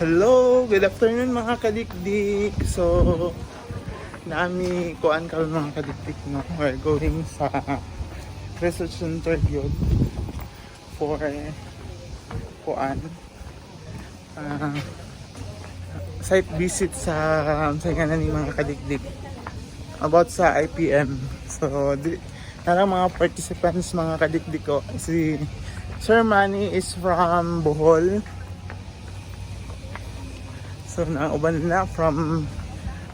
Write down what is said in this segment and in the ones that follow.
Hello, good afternoon mga kadikdik. So, nami kuan karon mga kadikdik no. We're going sa research center yun for kuan site visit sa nganan ni mga kadikdik about sa IPM. So, narang mga participants mga kadikdik ko. Si Sir Manny is from Bohol. So nauban na from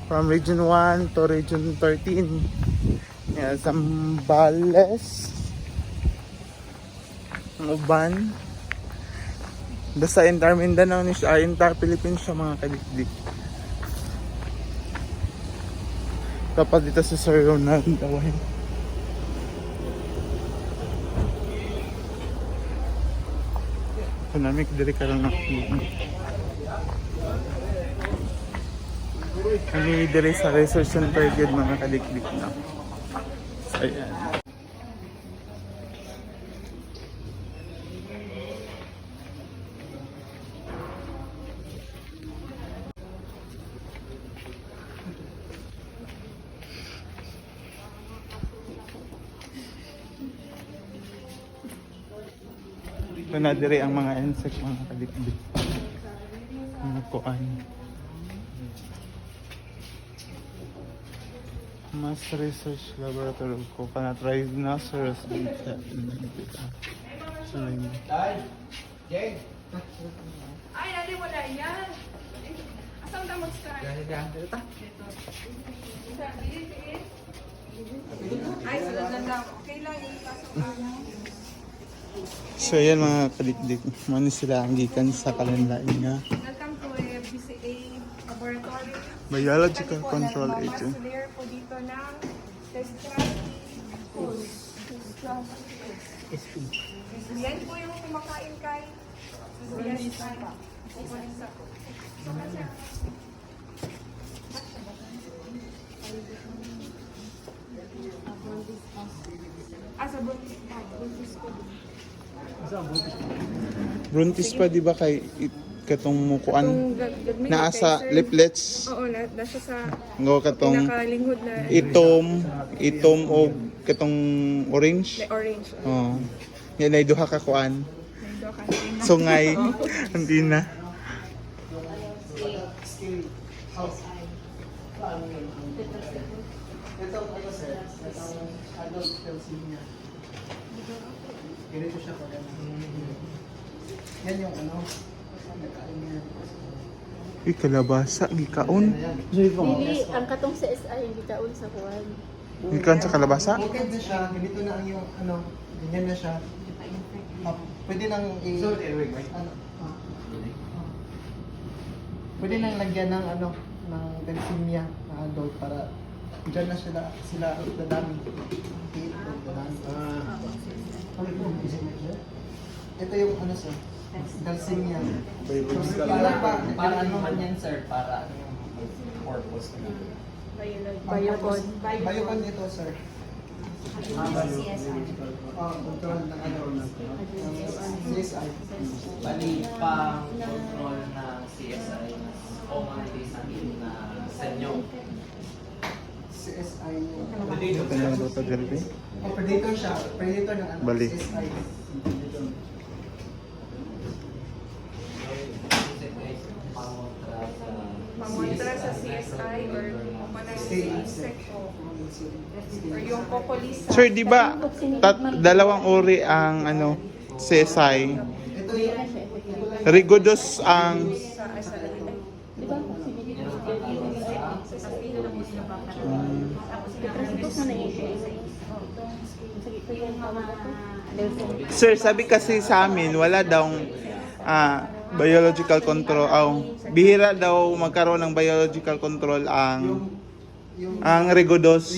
Region 1 to Region 13. Yeah, Zambales. Uban. Basta entire Mindanao ni siya, entire Philippines siya mga kadikdik. Tapos dito si Sir Ronald Daway. Economic diri ka lang ako. Kami diri sa research center yun mga kadikdik na. So, ayan. Ito na diri ang mga insect mga kadikdik. Mga kuan. Mass Research Laboratory of Coconut Rhinoceros Beta. Ay, nali mo na yan. Asam na mag-start? Ay, sunod lang. Okay lang, ipasok lang. So yan mga kadikdik, mani sila ang gikan sa kalendain nga Welcome to BCA Laboratory. Biological Control Agent. Master po dito ng yan po yung kumakain kay sa buntis ko. Bruntis pa di ba kay katong mukuan naa sa leaflets Oo, nasa sa ngo katong pinakalinghod na itom o katong orange. orange. Oh. Yan ay duha ka kuan. Nandito ka na. Sungay. Hindi na. Ito ano sir, itong adult Telsenia. Ganito siya pag yan yung ano, nagkain niya. Kalabasa, gikaon. Dili, ang katong CSI hindi kaon sa kuwan. Gikan sa kalabasa? Okay na siya, ganito na ang yung ano, ganyan na siya. Pwede nang ano, pwede nang lagyan ng ano, ng Telsenia na adult para dyan na sila dadami. Ito yung ano sir, Telsenia. Para ano man yan sir, para ano yung purpose na Biocon. Biocon ito sir. Control ng ano, CSI. bali pang control ng CSI o mga sa akin na senyo. CSI yung... Ito na lang ito diri. Predator siya. Predator ng ano, Bali. CSI. Pamontra sa CSI or insect or yung kokolisa. Sir, di ba dalawang uri ang ano CSI? Ito yung... Rigodos ang Di ba? Tapos na na-issue. Sige, ito yung mga Sir, sabi kasi sa amin wala daw biological control. Bihira daw magkaroon ng biological control ang Rigodos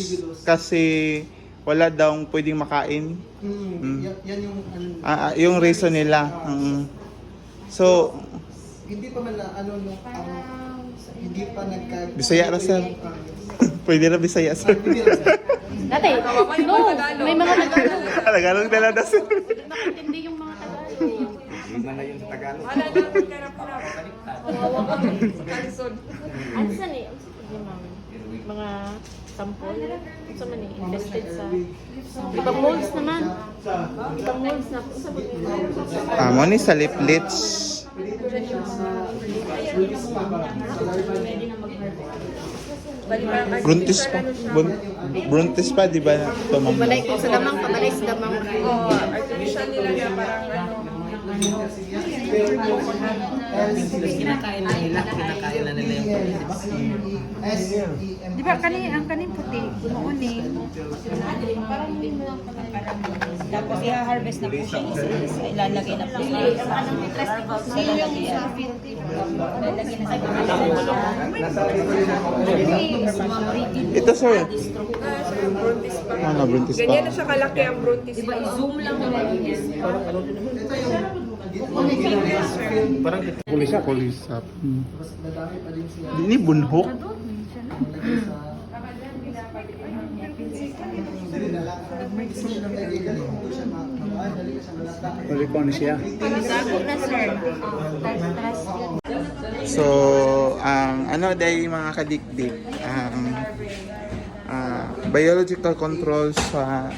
kasi wala daw pwedeng makain. Yan yung... ano, Yung reason nila. So, hindi pa man na ano nung hindi pa nagka... Bisaya ra sir. Pwede na Bisaya sir. Dati, no, may mga Tagalog. Tagalog na lang na sir. Nakintindi yung mga Tagalog. na na yun sa Tagalog. Wala na po karap na. Kalsod. Ano sa ni? Ano sa ma'am? Mga sample? Ano sa man invested sa... Ibang molds naman. Ibang molds na. Ano sa mga Mo ni sa lip lips. Bruntis pa. Bruntis pa, di ba? Ito, ma'am. Balay ko sa damang, pabalay sa damang. Oo, artificial nila na parang ano. Kinakain na nila yung SEM. Di ba ang kanin puti, noon eh. Parang hindi mo lang parang tapos i-harvest na po siya, ilalagay na po siya sa lalagyan. Lalagay na sa Ito, sir. Brontis pa. Ano, bruntis pa. Ganyan na siya kalaki ang brontis pa. zoom lang naman yun. Pulis ako. Kulisap. Tapos dadami pa din sila. Ini bunhok. Dili na lang. Gusto nyo lang lagay dali. Hindi siya dali ka siya malata. Ulikon siya. Bago na sir. So, ang ano dahil mga kadikdik, ang biological control sa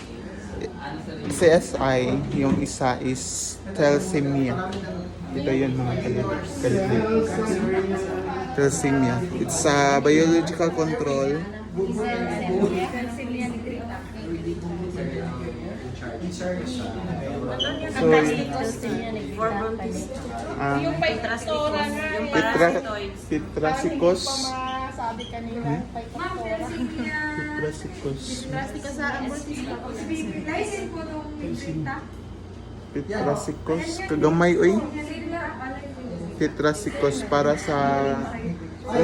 CSI, yung isa is thalassemia. Ito yun mga kadikdik. Thalassemia. It's a biological control. So, Pitrasicus. sabi kanila, Pitrasicus. License po nung Pitrasicus. Kagamay, oy. Pitrasicus para sa...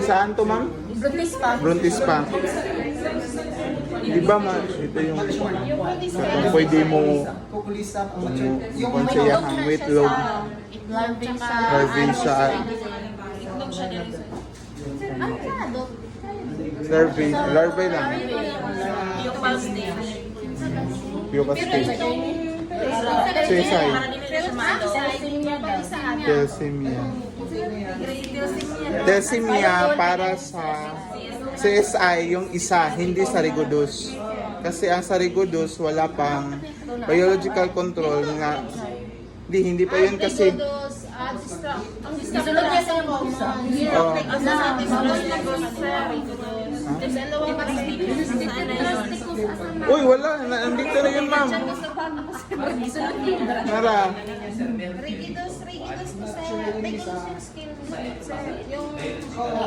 Saan to, ma'am? Bruntis pa. Bruntis pa. Di ba, ma? Ito yung... Kung pwede mo... Kukulisap. Yung konseyahang weightlog. Larvae sa... Larvae sa... Ano ka, Dok? Larvae. Larvae lang. Pupal stage. Pupa stage. CSI. Thalassemia. Thalassemia para sa CSI yung isa, hindi sarigudus. Kasi ang sarigudus wala pang biological control nga hindi pa yun kasi Sunod niya sa mga oh, uy wala, nandito na yun ma'am. Nara. Rigidus po sa rigidus yung skin yung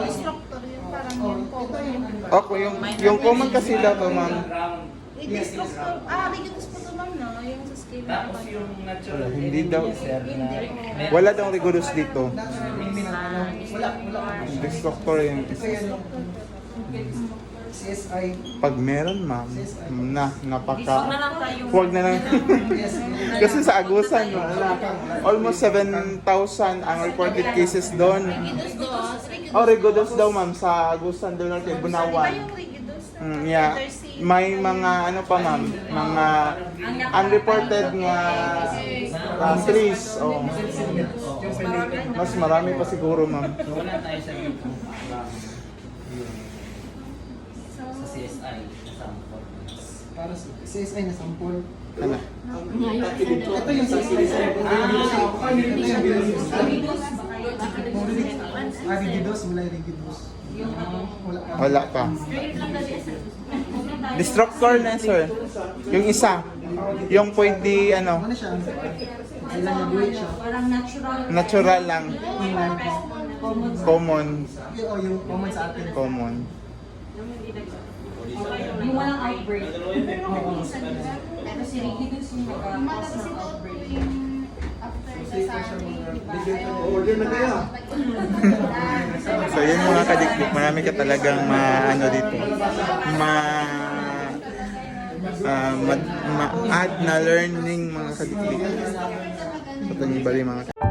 instructor yung parang yung common. Okay, yung common kasi daw to ma'am. Rigidus po to ma'am no, yung sa skin. Hindi daw. Wala daw rigorous dito. Destructor yung CSI. pag meron ma'am napaka Huwag na lang tayo. huwag na lang kasi sa Agusan no, almost 7,000 ang reported cases doon. Rigorous daw ma'am sa Agusan doon natin Bunawan. Yeah. May mga ano pa ma'am, mga unreported nga trees. Oh. Mas marami pa siguro ma'am. Wala tayo sa YouTube. Sa CSI. Sample. Para sa CSI na sample. Ano? Ito yung CSI. Rigidus, wala yung rigidus. Wala pa. Destructor na sir. Yung isa. Yung pwede ano, Ano siya? Kailan nag-wait siya? Parang natural. natural lang. Common. Yung common sa atin. Common. Yung walang outbreak. Pero si Rigidus yung nagkakos ng outbreak. Order na kayo. So yun mga kadikdik, marami ka talagang ma-ano dito. Ma-add na learning mga kadikdik. Sa tanibali mga